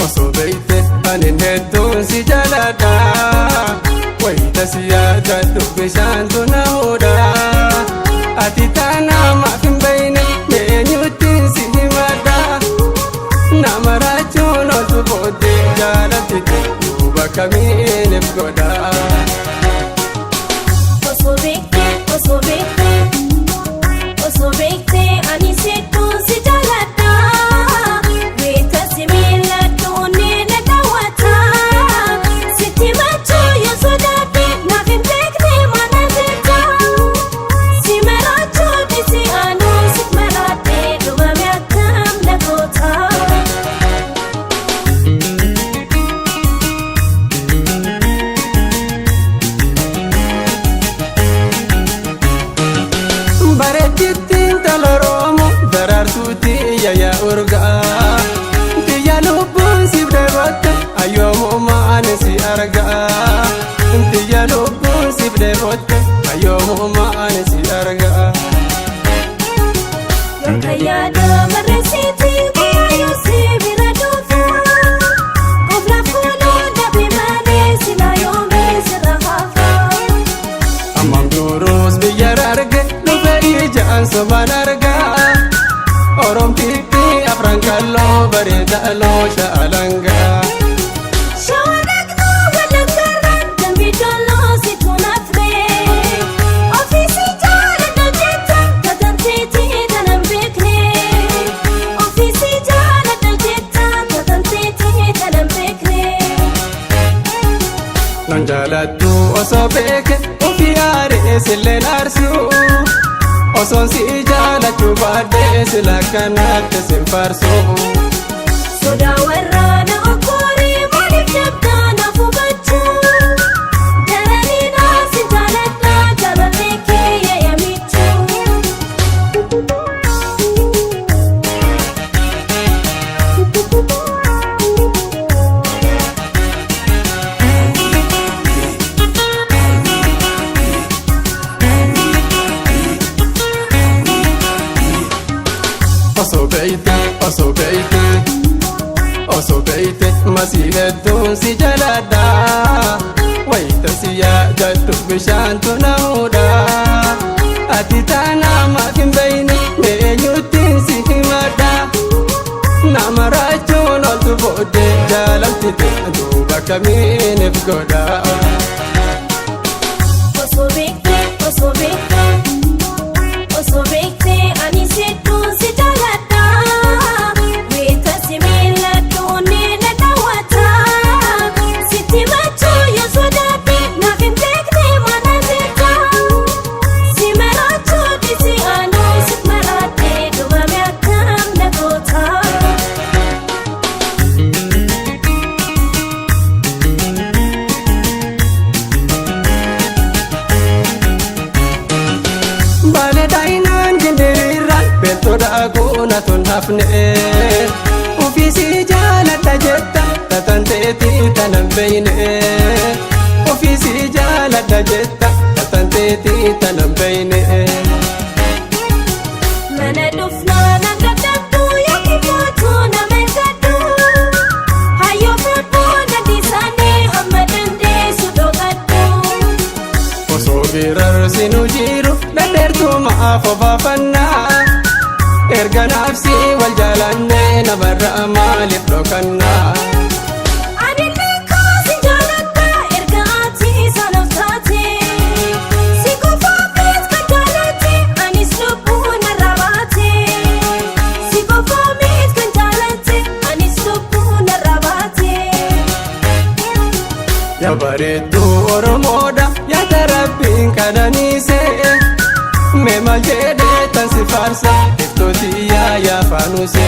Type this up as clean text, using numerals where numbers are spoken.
Oso beite anin hedduun si jaaladha. Wayita si yaadadhu bishaantu na hudha. Ati taanaa maaf hin beeyne eenyuttiin si himadha. Nama raachuun oltu booddee jaalatite duuba kamiiniif godha. Oso beekte ani sedduun si jaaladha. Weeta si miiladhuun na daawwata. Sitti machuu yoo sodaadhe naaf hin beekne mana jetta. Si maraachuu dhisi aanuu si maraadhe dhumame akkam na goota. Bareeddittiin tala Oromoo daraartuutti yayyaa urgaa. Biyya lubbuun siif dheebotte ayyoomumaan si argaa. Biyya lubbuun siif dheebotte ayyoomumaan si argaa. Yookaan yaada barreessiti guyyaa si bira dhufa. Ofla fuuluu dhabee malee sila yoomee sirra hafa. Ammaan duruus biyya arge ijaan sobaan argaa. Oromtiitti afran kalloo bareeda loosha alangaa. Shawadaqnoo walakkarraan dambii dolloo si tunaafree. Ofiisi jaaladha jetta tatanteetii tanan beeknee. Ofiisi jaaladha jetta tatanteetii tanan beeknee. Nan jaaladhu osoo beeke ofii aaree silleen aarsuu. Osoon si jaalachuu baadhee sila kanatti sin faarsuu. Sodaa waraana okooree maaliif jabdaa naaf hubachuu. Daranii naaf si jaaladha jaalallee kee yaayamichuu. Oso beite masii hedduun si jaaladha. Wayita si yaadadhu bishaantu na hudha. Ati taanaa maaf hin beeyne eenyuttiin si himadha. Nama raachuun oltu booddee jaalatite duuba kamiiniif godha. Oso beekte ani sedduun si jaaladha. Weeta si miiladhuun na daawwata. Sitti machuu yoo sodaadhe naaf hin beekne mana jetta. Si maraachuu dhisi aanuu si maraadhe dhumame akkam na goota. Baaleedhaayinaan jindiriirraan beeltoodhaa goona tun hafne. Ofiisi jaaladha jetta tatanteetii tanan beeyne. Ofiisi jaaladha jetta tatanteetii tanan beeyne. Mana dhufnaa na gaddabdu yookiin mootuu na mergaddu. Hayyoo fuudhuu dandiisaanii hamma dandeessu dhogadhu. Osoo biraarsinu jiru dhandeertuu maaf obaafannaa. Erga naafsi wal jaalannee namarraa maaliif dhokannaa. Anillee kaasi jaaladha erga ati isaanaaf taate. Si qofaa miit kan jaalate anis lubbuu narraa baate. Si qofaa miit kan jaalate anis lubbuu narraa baate. Yaa bareedduu Oromoodha yaada Rabbiin kadhaniise. Mee maal jedhee tan si faarsa iftootii yaa faanuuse.